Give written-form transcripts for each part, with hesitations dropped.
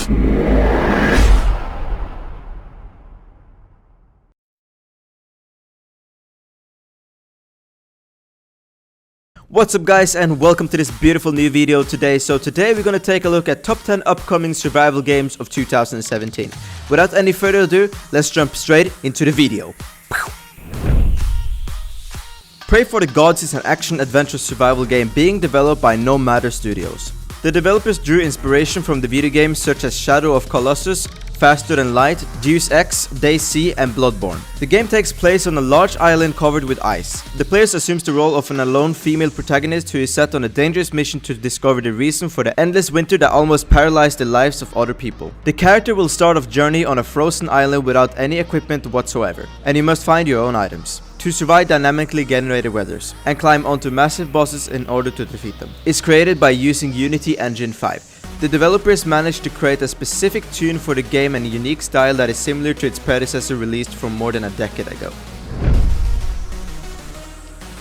What's up guys, and welcome to this beautiful new video today. So today we're going to take a look at top 10 upcoming survival games of 2017. Without any further ado, let's jump straight into the video. Pray for the Gods is an action-adventure survival game being developed by No Matter Studios. The developers drew inspiration from the video games such as Shadow of Colossus, Faster Than Light, Deus Ex, DayZ, and Bloodborne. The game takes place on a large island covered with ice. The player assumes the role of an alone female protagonist who is set on a dangerous mission to discover the reason for the endless winter that almost paralyzed the lives of other people. The character will start off journey on a frozen island without any equipment whatsoever, and you must find your own items to survive dynamically generated weathers and climb onto massive bosses in order to defeat them. It's created by using Unity Engine 5. The developers managed to create a specific tune for the game and a unique style that is similar to its predecessor released from more than a decade ago.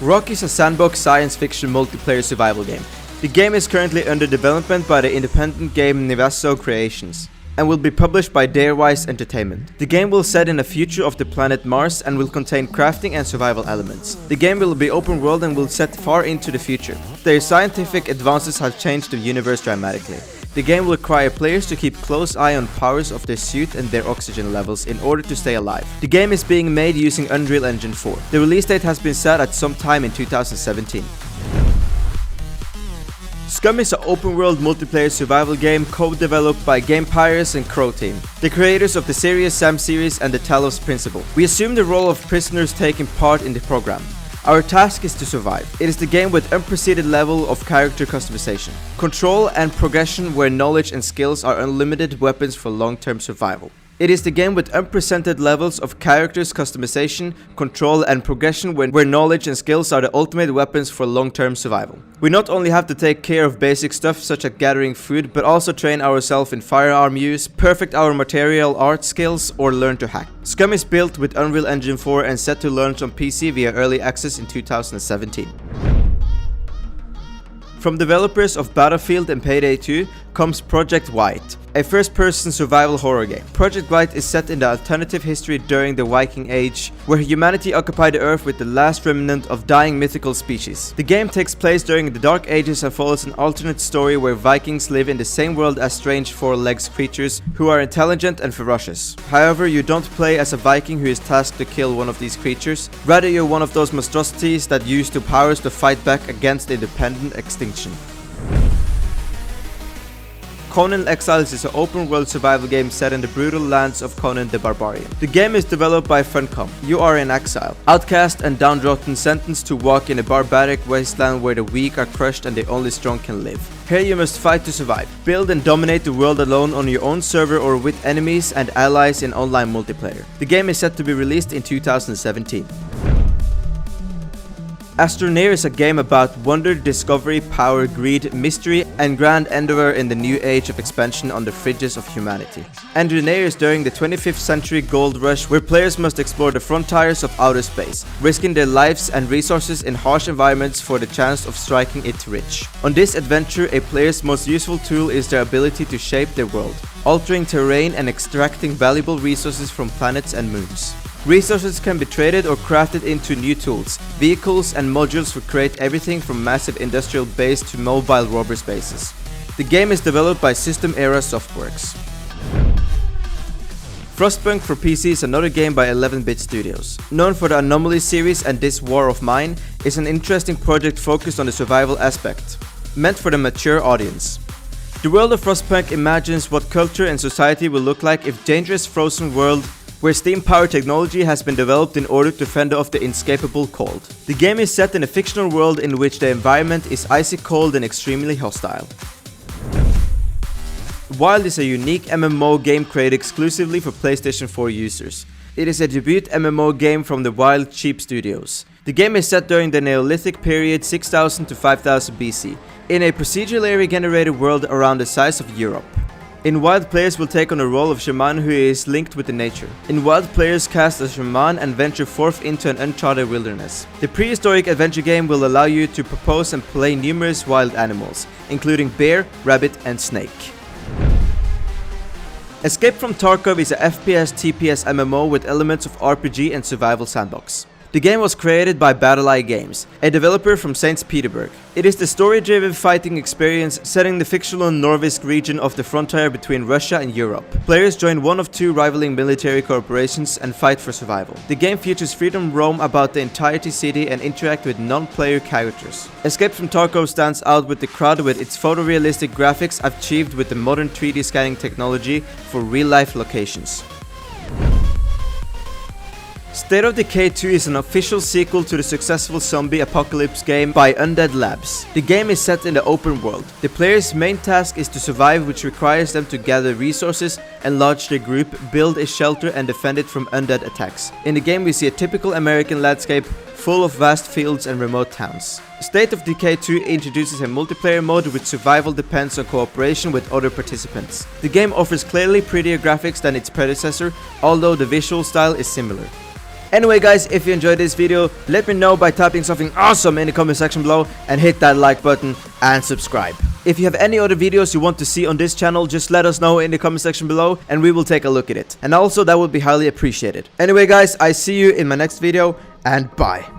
Rock is a sandbox science fiction multiplayer survival game. The game is currently under development by the independent game Nivaso Creations and will be published by Darewise Entertainment. The game will set in a future of the planet Mars and will contain crafting and survival elements. The game will be open world and will set far into the future. Their scientific advances have changed the universe dramatically. The game will require players to keep close eye on powers of their suit and their oxygen levels in order to stay alive. The game is being made using Unreal Engine 4. The release date has been set at some time in 2017. Scum is an open-world multiplayer survival game co-developed by Gamepires and Crow Team, the creators of the Serious Sam series and the Talos Principle. We assume the role of prisoners taking part in the program. Our task is to survive. It is the game with unprecedented level of character customization, control and progression where knowledge and skills are unlimited weapons for long-term survival. It is the game with unprecedented levels of characters customization, control and progression where knowledge and skills are the ultimate weapons for long-term survival. We not only have to take care of basic stuff such as gathering food, but also train ourselves in firearm use, perfect our martial art skills, or learn to hack. Scum is built with Unreal Engine 4 and set to launch on PC via early access in 2017. From developers of Battlefield and Payday 2 comes Project White, a first-person survival horror game. Project White is set in the alternative history during the Viking Age, where humanity occupied the Earth with the last remnant of dying mythical species. The game takes place during the Dark Ages and follows an alternate story where Vikings live in the same world as strange four-legged creatures who are intelligent and ferocious. However, you don't play as a Viking who is tasked to kill one of these creatures. Rather, you're one of those monstrosities that use their powers to fight back against independent extinction. Conan Exile is an open-world survival game set in the brutal lands of Conan the Barbarian. The game is developed by Funcom. You are in exile, outcast and downtrodden, sentenced to walk in a barbaric wasteland where the weak are crushed and the only strong can live. Here you must fight to survive. Build and dominate the world alone on your own server or with enemies and allies in online multiplayer. The game is set to be released in 2017. Astron is a game about wonder, discovery, power, greed, mystery, and grand endeavor in the new age of expansion on the fringes of humanity. Astron is during the 25th century gold rush where players must explore the frontiers of outer space, risking their lives and resources in harsh environments for the chance of striking it rich. On this adventure, a player's most useful tool is their ability to shape their world, altering terrain and extracting valuable resources from planets and moons. Resources can be traded or crafted into new tools, vehicles and modules to create everything from massive industrial base to mobile robber bases. The game is developed by System Era Softworks. Frostpunk for PC is another game by 11-bit studios. Known for the Anomaly series and This War of Mine, is an interesting project focused on the survival aspect, meant for the mature audience. The world of Frostpunk imagines what culture and society will look like if dangerous frozen world where steam-powered technology has been developed in order to fend off the inescapable cold. The game is set in a fictional world in which the environment is icy cold and extremely hostile. Wild is a unique MMO game created exclusively for PlayStation 4 users. It is a debut MMO game from the Wild Sheep Studios. The game is set during the Neolithic period 6000 to 5000 BC, in a procedurally generated world around the size of Europe. In Wild, players will take on the role of shaman who is linked with the nature. In Wild, players cast as shaman and venture forth into an uncharted wilderness. The prehistoric adventure game will allow you to propose and play numerous wild animals, including bear, rabbit and snake. Escape from Tarkov is a FPS TPS MMO with elements of RPG and survival sandbox. The game was created by BattleEye Games, a developer from St. Petersburg. It is the story-driven fighting experience set in the fictional Norvisk region of the frontier between Russia and Europe. Players join one of two rivaling military corporations and fight for survival. The game features freedom to roam about the entirety city and interact with non-player characters. Escape from Tarkov stands out with the crowd with its photorealistic graphics achieved with the modern 3D scanning technology for real-life locations. State of Decay 2 is an official sequel to the successful zombie apocalypse game by Undead Labs. The game is set in the open world. The player's main task is to survive, which requires them to gather resources, enlarge their group, build a shelter and defend it from undead attacks. In the game we see a typical American landscape full of vast fields and remote towns. State of Decay 2 introduces a multiplayer mode which survival depends on cooperation with other participants. The game offers clearly prettier graphics than its predecessor, although the visual style is similar. Anyway guys, if you enjoyed this video, let me know by typing something awesome in the comment section below and hit that like button and subscribe. If you have any other videos you want to see on this channel, just let us know in the comment section below and we will take a look at it. And also that would be highly appreciated. Anyway guys, I see you in my next video and bye.